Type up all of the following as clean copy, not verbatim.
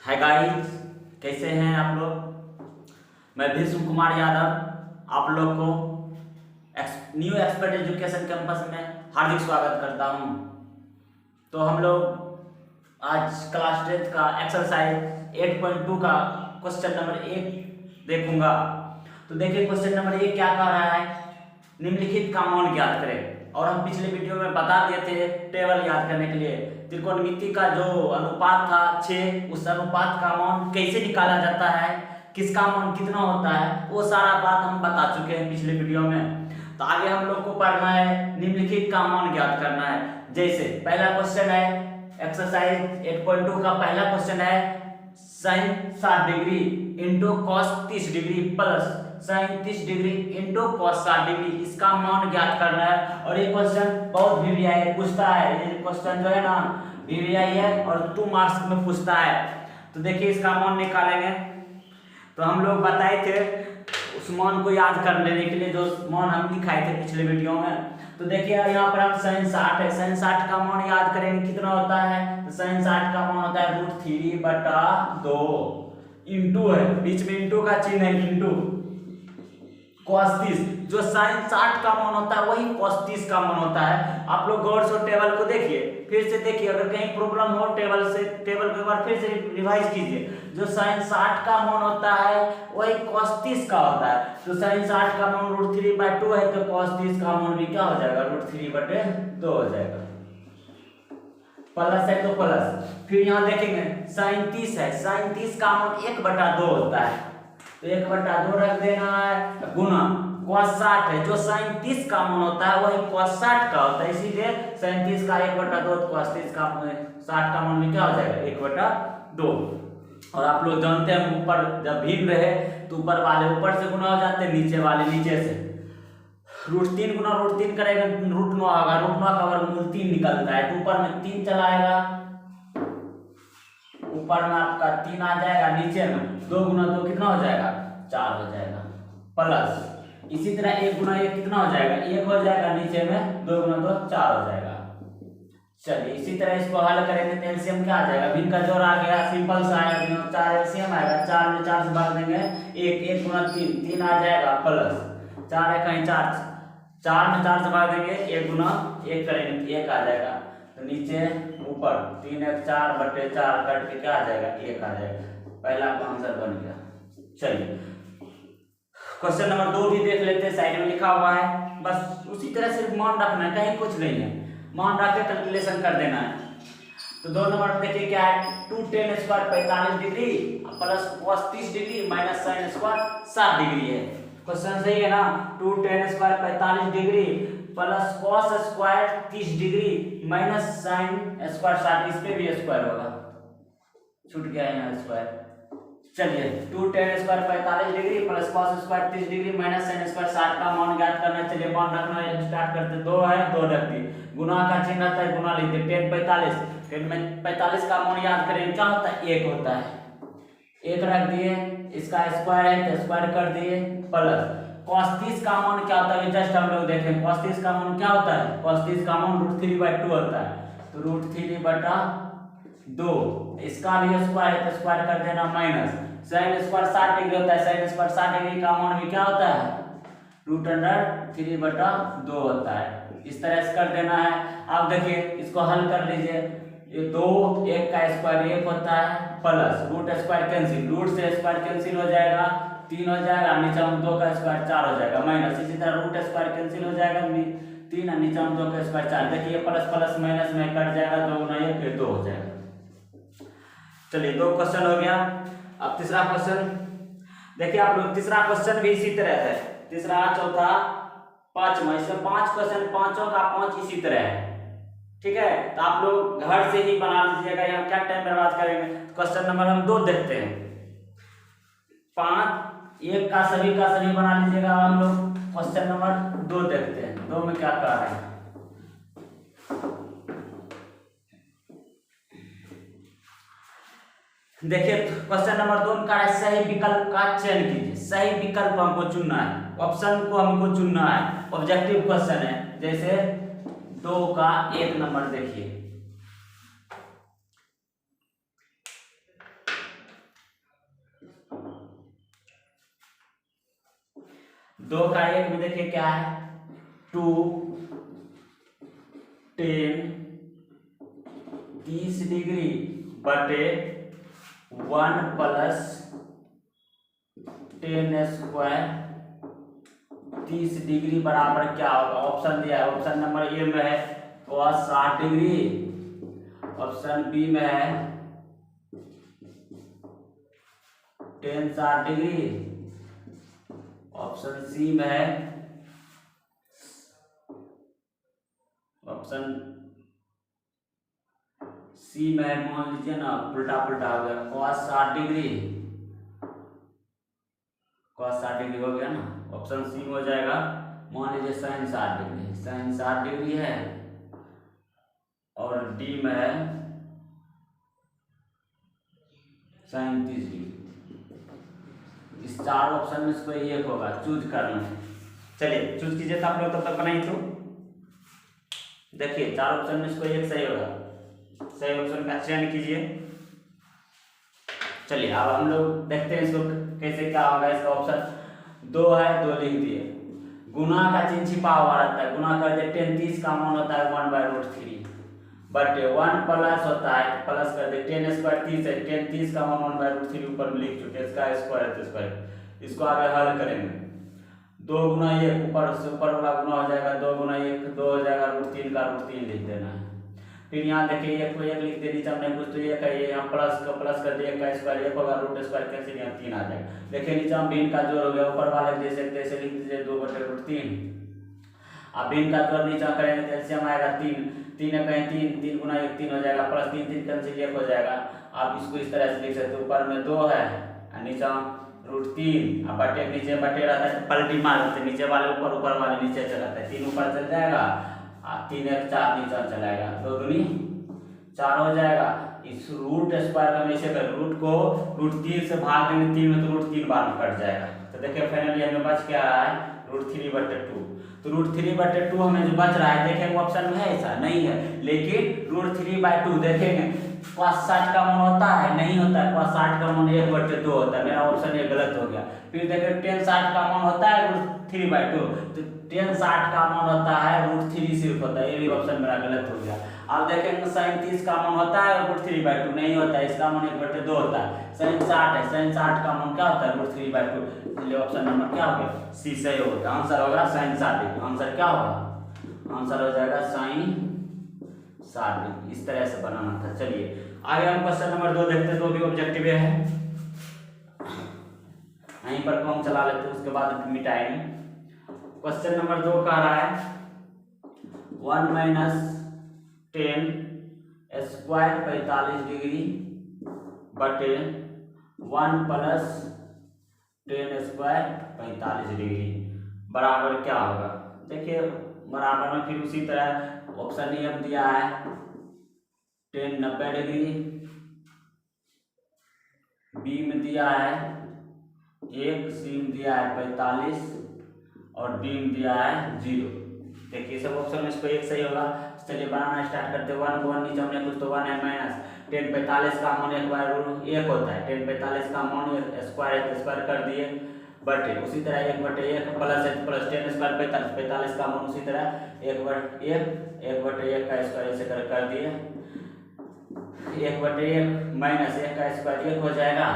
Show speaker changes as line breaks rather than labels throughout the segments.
Hi guys, कैसे हैं आप लोग। मैं भीष्म कुमार यादव आप लोग को न्यू एक्सपर्ट एजुकेशन कैंपस में हार्दिक स्वागत करता हूं। तो हम लोग आज क्लास 10 का एक्सरसाइज 8.2 का क्वेश्चन नंबर 1 देखूंगा। तो देखिए क्वेश्चन नंबर 1 क्या कह रहा है, निम्नलिखित का मान ज्ञात करें। और हम पिछले वीडियो में बता दिए थे टेबल याद करने के लिए त्रिकोणमिति का जो अनुपात था 6, उस अनुपात का मान कैसे निकाला जाता है, किसका मान कितना होता है, वो सारा बात हम बता चुके हैं पिछले वीडियो में। तो आगे हम लोग को पढ़ना है निम्नलिखित का मान ज्ञात करना है। जैसे पहला क्वेश्चन है एक्सरसाइज 8.2 का पहला क्वेश्चन है sin 60 degree into cos 30 degree plus sin 30 degree into cos 60 degree, इसका मान ज्ञात करना है। और ये क्वेश्चन बहुत वीवीआई पूछता है, ये क्वेश्चन जो है ना वीवीआई है और 2 मार्क्स में पूछता है। तो देखिए इसका मान निकालेंगे। तो हम लोग बताए थे उस मान को याद कर लेने के लिए जो मान हम दिखाए थे पिछले वीडियो में। तो देखिए यहाँ पर हम sin 60 है, sin 60 का मान याद करेंगे कितना होता है। तो sin 60 का मान होता है √3/2 इंटू है, बीच में इंटू का चिन्ह है, इंटू cos 30। जो sin 60 का मान होता है वही cos 30 का मान होता है। आप लोग गौर से टेबल को देखिए, फिर से देखिए, अगर कहीं प्रॉब्लम हो टेबल को एक बार फिर से रिवाइज कीजिए। जो sin 60 का मान होता है वही cos 30 का होता है। तो sin 60 का मान √3/2 है, तो cos 30 का मान भी क्या हो जाएगा, √3/2 हो जाएगा। प्लस है तो प्लस, फिर यहाँ देखेंगे sin 30 है, sin 30 का मान 1/2 होता है, तो 1/2 रख देना है, गुना cos 60 है, जो sin 30 का मान होता है वही cos 60 का होता है, इसीलिए sin 30 का 1/2 तो cos 30 का 60 का मान भी क्या हो जाएगा, 1/2। और आप लोग जानते हैं ऊपर जब भिन्न रहे तो ऊपर वाले ऊपर से गुना हो जाते हैं, नीचे वाले नीचे से। √3 गुना √3 करेगा √9 होगा, √9 का वर्गमूल 3 निकलता है, तो ऊपर में 3 चलाएगा, ऊपर में आपका 3 आ जाएगा, नीचे में 2 गुना 2 कितना हो जाएगा, 4 हो जाएगा। प्लस इसी तरह 1 गुना 1 कितना हो जाएगा, 1 हो जाएगा, नीचे में 2 गुना 2 4 हो जाएगा। चलिए इसी तरह इसको हल करेंगे तो एलसीएम क्या आ जाएगा, भिन्न का जोड़ आ गया, सिंपल सा आया, 4 एलसीएम आएगा, 4 में 4 से भाग देंगे 1 गुना 3 आ जाएगा, प्लस 4 है कहीं 4 में 4 से भाग देंगे 1 गुना 1 करेंगे तो 1 आ जाएगा। तो नीचे ऊपर 3 1 4/4 कट के क्या आ जाएगा, 1 आ जाएगा। पहला आंसर बन गया। चलिए क्वेश्चन नंबर 2 भी देख लेते हैं, साइड में लिखा हुआ है, बस उसी तरह सिर्फ मान रखना है, कहीं कुछ नहीं है, मान रख के कैलकुलेशन कर देना है। तो 2 नंबर देखिए क्या है, 2tan² 45 degree plus cos 30 degree minus sin² 60 degree है। क्वेश्चन सही है ना, 2tan² 45 degree plus cos² 30 degree minus sin² 60, इस पे भी स्क्वायर होगा, छूट गया यहाँ स्क्वायर। चलिए 2tan² 45 degree plus cos² 30 degree minus sin² 60 का मान ज्ञात करना है। चलिए मान रखना है, स्टार्ट करते 2 है 2 रख दी, गुना का चिन्ह रहता है, गुना लिखते 10 45, 10 में 45 का मान याद करें क्या होता है, 1 होता है, 1 रख दिए, इसका स्क्वायर है तो स्क्वायर कर दिए, प्लस cos 30 का मान क्या होता है, जस्ट हम लोग देखें cos 30 का मान क्या होता है, cos 30 का मान √3/2 होता है, तो √3/2, इसका भी स्क्वायर है तो स्क्वायर कर देना, माइनस sin² 60 डिग्री होता है, sin² 60 डिग्री का मान भी क्या होता है, √3/2 होता है। इस तरह से कर देना है। अब देखिए इसको हल कर लीजिए, ये 2 1 का स्क्वायर 1 होता है, plus root square cancel, root से स्क्वायर कैंसिल हो जाएगा, 3 हो जाएगा, नीचे में 2 का स्क्वायर 4 हो जाएगा, माइनस इसी तरह रूट स्क्वायर कैंसिल हो जाएगा, 3 और नीचे में 2 का स्क्वायर 4। देखिए प्लस प्लस माइनस में कट जाएगा, 2 गुना 1 फिर 2 हो जाएगा। चलिए 2 क्वेश्चन हो गया। अब तीसरा क्वेश्चन देखिए आप लोग, तीसरा क्वेश्चन भी इसी तरह है, तीसरा चौथा पांचवा, इसमें 5 क्वेश्चन, पांचों का 5 इसी तरह है, ठीक है। तो आप लोग घर से ही बना लीजिएगा, यहाँ क्या टाइम बर्बाद करेंगे। क्वेश्चन नंबर हम 2 देखते हैं, 5 1 का सभी बना लीजिएगा। हम लोग क्वेश्चन नंबर 2 देखते हैं, 2 में क्या कह रहा है। देखिए क्वेश्चन नंबर 2 का सही विकल्प का चयन कीजिए, सही विकल्प हमको चुनना है, ऑप्शन को हमको चुनना है, ऑब्जेक्टिव क्वेश्चन है। जैसे 2 का 1 नंबर देखिए, 2 का 1 में देखिए क्या है 2 10 30 डिग्री बटे 1 प्लस 10 स्क्वायर 30 डिग्री बराबर क्या होगा। ऑप्शन दिया है, ऑप्शन नंबर ए में है cos 60 डिग्री, ऑप्शन बी में है tan 60 डिग्री, ऑप्शन सी में है ऑप्शन सी में है मान लीजिए ना उल्टा पुल्टा हो गया cos 60 डिग्री, cos 60 डिग्री हो गया ना। ऑप्शन सी में हो जाएगा मान लीजिए sin 60 डिग्री, sin 60 डिग्री है, और डी में है sin 30 डिग्री। इस 4 ऑप्शन में से कोई एक होगा, चूज करना है। चलिए चूज कीजिए तो आप लोग तब तक बनाइए। तो देखिए 4 ऑप्शन में से कोई एक सही होगा, सही ऑप्शन का चयन कीजिए। चलिए अब हम लोग देखते हैं इसको कैसे क्या होगा। इसका ऑप्शन 2 है, 2 लिख दिए। गुना का चिन्ह छिपा हुआ रहता है, गुना कर दे 10 30 का मान होता है 1/√3 बटे 1 प्लस होता है प्लस कर दे 10 स्क्वायर 30 है, 10 30 का मान 1/√3 ऊपर में लिख चुके हैं, इसका स्क्वायर तो स्क्वायर। इसको आगे हल करेंगे 2 गुना 1 ऊपर से ऊपर वाला गुना हो जाएगा 2 गुना 1 2 हो जाएगा √3 का √3 लिख देना है। फिर यहाँ देखिए 1 को 1 लिख दे, नीचे हमने कुछ तो 1 है, ये यहाँ प्लस का प्लस कर दिए 1 का स्क्वायर 1 होगा रूट स्क्वायर कैंसिल यहाँ 3 आ जाएगा। देखिए नीचे हम भिन्न का जोड़ हो गया, ऊपर वाले जैसे जैसे लिख दीजिए 2/√3। अब भिन्न का जोड़ नीचे करेंगे तो एलसीएम आएगा 3 3 है कहीं 3 3 गुना 1 3 हो जाएगा, प्लस 3 3 कैंसिल 1 हो जाएगा। आप इसको इस तरह से लिख सकते, ऊपर में 2 है और नीचे √3, अब बटे नीचे बटे रहता है पलटी मार देते, नीचे वाले ऊपर ऊपर वाले नीचे चलाता है, 3 ऊपर चल जाएगा और 3 1 4 नीचे चलाएगा, 2 दूनी 4 हो जाएगा। इस रूट स्क्वायर का हमेशा कर रूट को √3 से भाग देंगे 3 में तो √3 बार में कट जाएगा। तो देखिए फाइनली हमें बच क्या रहा है √3/2। तो √3/2 हमें जो बच रहा है देखेंगे ऑप्शन में है, ऐसा नहीं है, लेकिन √3/2 देखेंगे cos 60 का मान होता है नहीं होता है, cos 60 का मान 1/2 होता है, मेरा ऑप्शन ये गलत हो गया। फिर देखें tan 60 का मान होता है √3/2, तो tan 60 का मान होता है √3 सिर्फ होता है, ये भी ऑप्शन मेरा गलत हो गया। अब देखेंगे sin 30 का मान होता है √3/2 नहीं होता है, इसका मान 1/2 होता है। sin 60 है, sin 60 का मान क्या होता है √3/2, इसलिए ऑप्शन नंबर क्या हो गया सी सही होगा। आंसर होगा sin 60। आंसर क्या होगा, आंसर हो जाएगा sin 60। इस तरह से बनाना था। चलिए आगे हम क्वेश्चन नंबर 2 देखते हैं, तो भी ऑब्जेक्टिव है, यहीं पर कॉम चला लेते हैं उसके बाद मिटाएंगे। क्वेश्चन नंबर 2 कह रहा है 1 - 10 स्क्वायर 45 डिग्री बटे 1 प्लस 10 स्क्वायर 45 डिग्री बराबर क्या होगा। देखिए बराबर में फिर उसी तरह ऑप्शन ए अब दिया है 10 90 डिग्री, बी में दिया है 1, सी में दिया है 45 और डी में दिया है 0। देखिए सब ऑप्शन में इसको एक सही होगा। चलिए बनाना स्टार्ट करते हैं। 1 को 1 नीचे हमने कुछ तो 1 है माइनस 10 45 का मान 1 होता है, 10 45 का मान स्क्वायर कर दिए बटे उसी तरह 1/1 प्लस है प्लस 10 स्क्वायर 45 45 का मान उसी तरह 1/1 का स्क्वायर ऐसे कर दिए 1/1 माइनस 1 का स्क्वायर 1 हो जाएगा।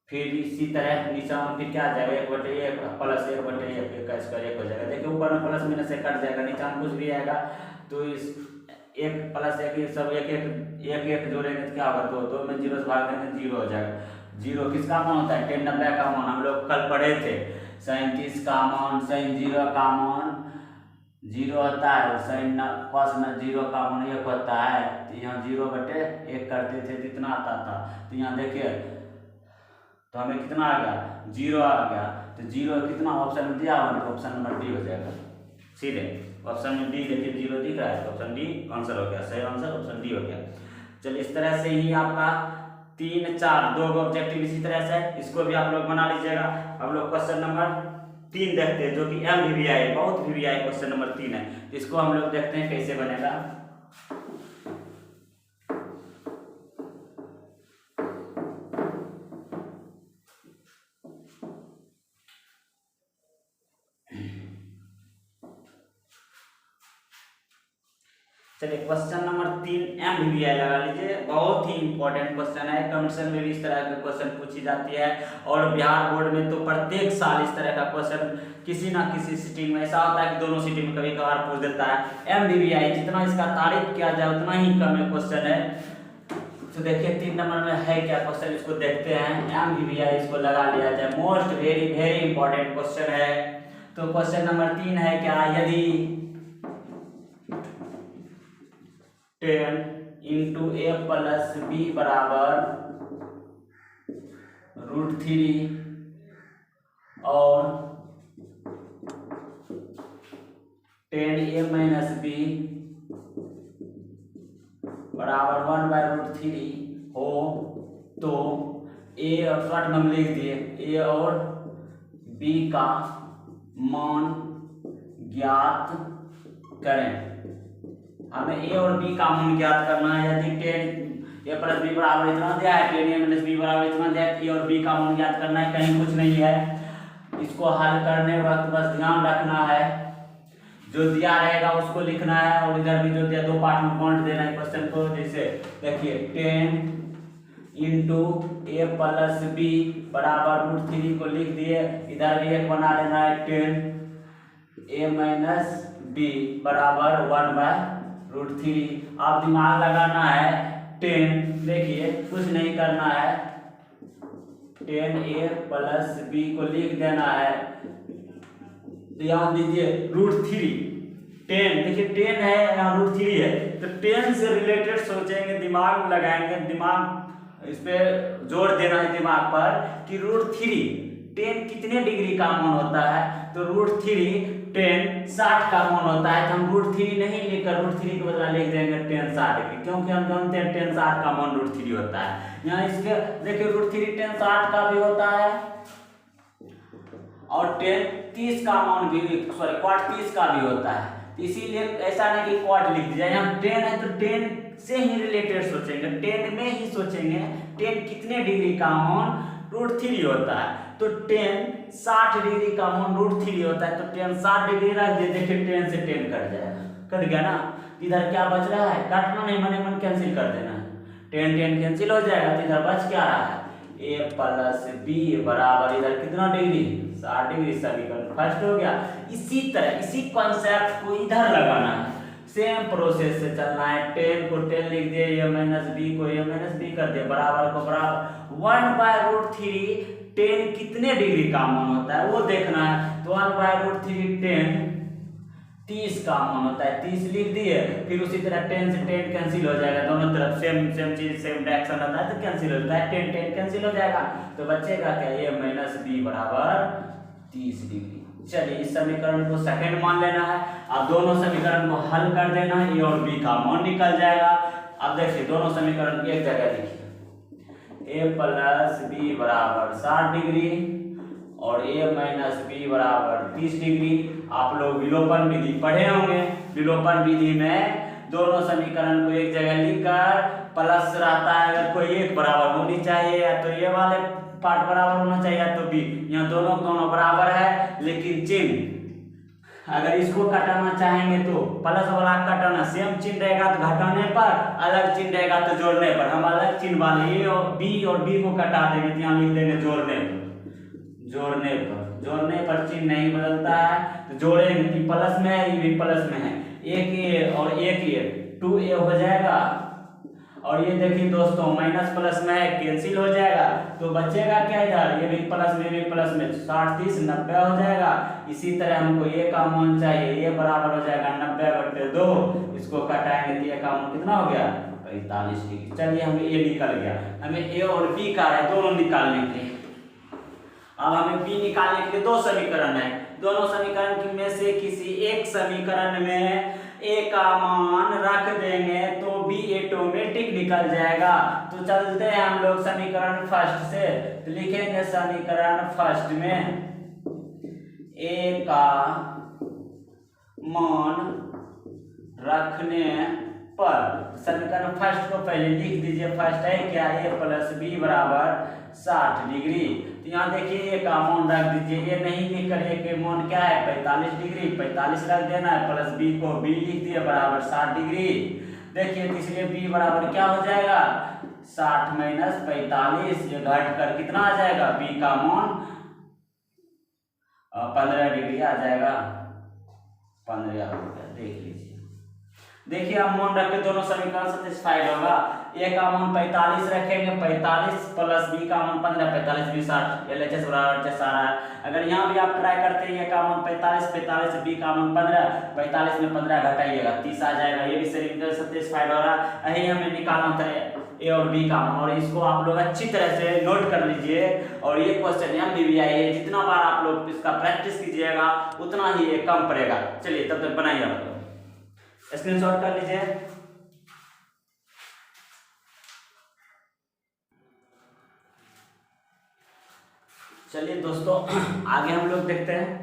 फिर इसी तरह नीचे में फिर क्या आ जाएगा 1/1 प्लस 1/1 का स्क्वायर 1 हो जाएगा। देखिए ऊपर में प्लस माइनस से कट जाएगा, नीचे में कुछ भी आएगा तो इस 1 प्लस 1 सब 1 जोड़ेंगे तो क्या होगा 2 2 में 0 से भाग देंगे 0 हो जाएगा। 0 किसका मान होता है 10 90 का मान, हम लोग कल पढ़े थे। sin 30 का मान sin 0 का मान 0 होता है और sin cos 0 का मान 1 होता है। तो यहाँ 0/1 करते थे जितना आता था, तो यहाँ देखिए तो हमें कितना आ गया 0 आ गया। तो 0 कितना ऑप्शन में दिया हुआ तो ऑप्शन नंबर डी हो जाएगा सीधे। ऑप्शन में डी देखिए 0 दिख रहा है तो ऑप्शन डी आंसर हो गया, सही आंसर ऑप्शन डी हो गया। चलिए इस तरह से ही आपका 3 4 2 ऑब्जेक्टिव इसी तरह से इसको भी आप लोग बना लीजिएगा। हम लोग क्वेश्चन नंबर 3 देखते हैं जो कि MVVI बहुत VVI क्वेश्चन नंबर 3 है। इसको हम लोग देखते हैं कैसे बनेगा। चलिए क्वेश्चन नंबर 3 MVVI लगा लीजिए, बहुत ही इंपॉर्टेंट क्वेश्चन है। कमीशन में भी इस तरह के क्वेश्चन पूछी जाती है और बिहार बोर्ड में तो प्रत्येक साल इस तरह का क्वेश्चन किसी ना किसी सिटिंग में ऐसा होता है कि दोनों सिटिंग में कभी कभार पूछ देता है। MVVI जितना इसका तारीफ किया जाए उतना ही कम है क्वेश्चन है। तो देखिए 3 नंबर में है क्या क्वेश्चन, इसको देखते हैं। MVVI इसको लगा लिया जाए, most very very important question है। तो क्वेश्चन नंबर 3 है क्या, यदि 10 इंटू ए प्लस बी बराबर √3 और 10a माइनस बी बराबर 1/√3 हो तो ए और शॉर्ट में लिख दिए ए और बी का मान ज्ञात करें। हमें ए और बी का मान ज्ञात करना है। यदि 10 ए प्लस बी बराबर इतना दिया है, 10 ए माइनस बी बराबर इतना दिया है, ए और बी का मान ज्ञात करना है, कहीं कुछ नहीं है। इसको हल करने वक्त बस ध्यान रखना है, जो दिया रहेगा उसको लिखना है और इधर भी जो दिया दो पार्ट में बांट देना है क्वेश्चन को। जैसे देखिए 10 इंटू ए प्लस बी बराबर √3 को लिख दिए, इधर भी एक बना लेना है 10 ए माइनस बी बराबर 1/√3। आप दिमाग लगाना है 10, देखिए कुछ नहीं करना है, 10a प्लस बी को लिख देना है। ध्यान दीजिए √3 10, देखिए 10 है यहाँ √3 है, तो 10 से रिलेटेड सोचेंगे, दिमाग में लगाएंगे, दिमाग इस पे जोर देना है दिमाग पर कि √3 10 कितने डिग्री का मान होता है। तो √3 10 60 का मान होता है। तो हम √3 नहीं लिखकर √3 के बदला लिख देंगे 10 60 की, क्योंकि हम जानते हैं 10 60 का मान √3 होता है। यहाँ इसके देखिए √3 10 60 का भी होता है और 10 30 का मान भी, सॉरी क्वाट 30 का भी होता है। इसीलिए ऐसा नहीं कि क्वाट लिख दिया, यहाँ 10 है तो 10 से ही रिलेटेड सोचेंगे, 10 में ही सोचेंगे 10 कितने डिग्री का मान √3 होता है। तो 10 60 डिग्री का मान √3 होता है, तो 10 60 डिग्री रख दे, देखिए 10 से 10 कट जाएगा, कट गया ना। इधर क्या बच रहा है, काटना नहीं, मन मन कैंसिल कर देना है, 10 10 कैंसिल हो जाएगा। तो इधर बच क्या रहा है, ए प्लस बी बराबर इधर कितना डिग्री 60 डिग्री, समीकरण फर्स्ट हो गया। इसी तरह इसी कॉन्सेप्ट को इधर लगाना है, सेम प्रोसेस से चलना है। 10 को 10 लिख दिए, ए माइनस बी को ए माइनस बी कर दिए, बराबर को बराबर 1/√3 10 कितने डिग्री का मान होता है वो देखना है। तो 1/√3 10 30 का मान होता है, 30 लिख दिए, फिर उसी तरह 10 से 10 कैंसिल हो जाएगा, दोनों तरफ सेम सेम चीज सेम डायरेक्शन होता है तो कैंसिल हो जाता है, 10 10 कैंसिल हो जाएगा। तो बचेगा क्या, ए माइनस बी बराबर 30 डिग्री। चलिए इस समीकरण को सेकंड मान लेना है। अब दोनों समीकरण को हल कर देना है, ए और बी का मान निकल जाएगा। अब देखिए दोनों समीकरण एक जगह लिखिए, ए प्लस बी बराबर 60 डिग्री और ए माइनस बी बराबर 30 डिग्री। आप लोग विलोपन विधि पढ़े होंगे, विलोपन विधि में दोनों समीकरण को एक जगह लिखकर प्लस रहता है, अगर कोई एक बराबर होनी चाहिए या तो ये वाले पार्ट बराबर होना चाहिए या तो बी, यहाँ दोनों बराबर है, लेकिन चिन्ह अगर इसको घटाना चाहेंगे तो प्लस वाला घटाना, सेम चिन्ह रहेगा तो घटाने पर, अलग चिन्ह रहेगा तो जोड़ने पर। हम अलग चिन्ह वाले ए और बी को घटा देंगे, तो यहाँ लिख देंगे जोड़ने पर, जोड़ने पर चिन्ह नहीं बदलता है। तो जोड़ेंगे कि प्लस में है, ये भी प्लस में है, एक ए और एक ए 2a हो जाएगा, और ये देखिए दोस्तों माइनस प्लस में है, कैंसिल हो जाएगा। तो बचेगा क्या इधर, ये भी प्लस में, भी प्लस में, 60 30 90 हो जाएगा। इसी तरह हमको ए का मान चाहिए, ये बराबर हो जाएगा 90/2, इसको घटाएंगे तो ए का मान कितना हो गया 45 डिग्री। चलिए हमें ए निकल गया, हमें ए और बी का है दोनों निकालने के लिए। अब हमें बी निकालने के लिए दो समीकरण है, दोनों समीकरण में से किसी एक समीकरण में ए का मान रख देंगे तो बी ऑटोमेटिक निकल जाएगा। तो चलते हैं हम लोग समीकरण फर्स्ट से, तो लिखेंगे समीकरण फर्स्ट में ए का मान रखने पर समीकरण फर्स्ट को पहले लिख दीजिए। फर्स्ट है क्या, a प्लस बी बराबर 60 डिग्री। तो यहाँ देखिए a का मान रख दीजिए, a नहीं लिख कर a के मान क्या है 45 डिग्री, 45 रख देना है, प्लस b को b लिख दिए बराबर 60 डिग्री। देखिए तो इसलिए b बराबर क्या हो जाएगा 60 माइनस 45, ये घट कर कितना आ जाएगा, b का मान 15 डिग्री आ जाएगा, 15 हो गया। देख लीजिए, देखिए हम मान रख के दोनों समीकरण सेटिस्फाइड होगा। a का मान 45 रखेंगे, 45 प्लस b का मान 15, 45 भी 60, LHS बराबर 60 है। अगर यहाँ भी आप ट्राई करते हैं a का मान 45, 45 b का मान 15, 45 में 15 घटाइएगा 30 आ जाएगा, ये भी समीकरण सेटिस्फाइड हो रहा है। यही हमें निकालना होता है a और b का मान, और इसको आप लोग अच्छी तरह से नोट कर लीजिए। और ये क्वेश्चन MBBI है, जितना बार आप लोग इसका प्रैक्टिस कीजिएगा उतना ही ये कम पड़ेगा। चलिए तब तक बनाइए, आप लोग स्क्रीनशॉट कर लीजिए। चलिए दोस्तों आगे हम लोग देखते हैं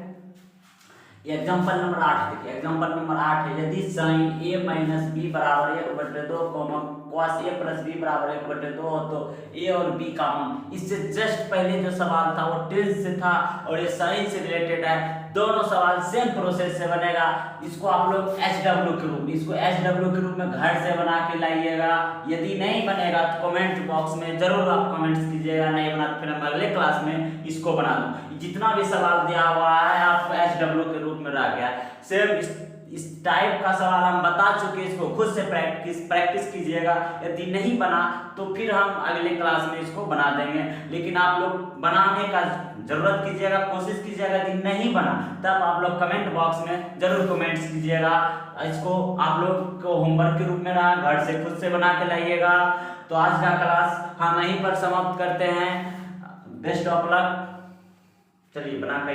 एग्जाम्पल नंबर 8। देखिए एग्जाम्पल नंबर 8 है, यदि साइन a माइनस बी बराबर 1/2 कॉस a प्लस बी बराबर 1/2 हो तो a और b का मान। इससे जस्ट पहले जो सवाल था वो टेंस से था और ये साइन से रिलेटेड है। दोनों सवाल सेम प्रोसेस से बनेगा। इसको आप लोग HW के रूप में, इसको HW के रूप में घर से बना के लाइएगा। यदि नहीं बनेगा तो कमेंट बॉक्स में जरूर आप कमेंट्स कीजिएगा, नहीं बना तो फिर हम अगले क्लास में इसको बना दूँ। जितना भी सवाल दिया हुआ है आपको HW के रूप में रह गया। सेम इस टाइप का सवाल हम बता चुके, इसको खुद से प्रैक्टिस कीजिएगा। यदि नहीं बना तो फिर हम अगले क्लास में इसको बना देंगे, लेकिन आप लोग बनाने का जरूरत कीजिएगा, कोशिश कीजिएगा। यदि नहीं बना तब आप लोग कमेंट बॉक्स में जरूर कमेंट्स कीजिएगा। इसको आप लोग को होमवर्क के रूप में रहा, घर से खुद से बना के लाइएगा। तो आज का क्लास हम यहीं पर समाप्त करते हैं। Best of luck. चलिए बना के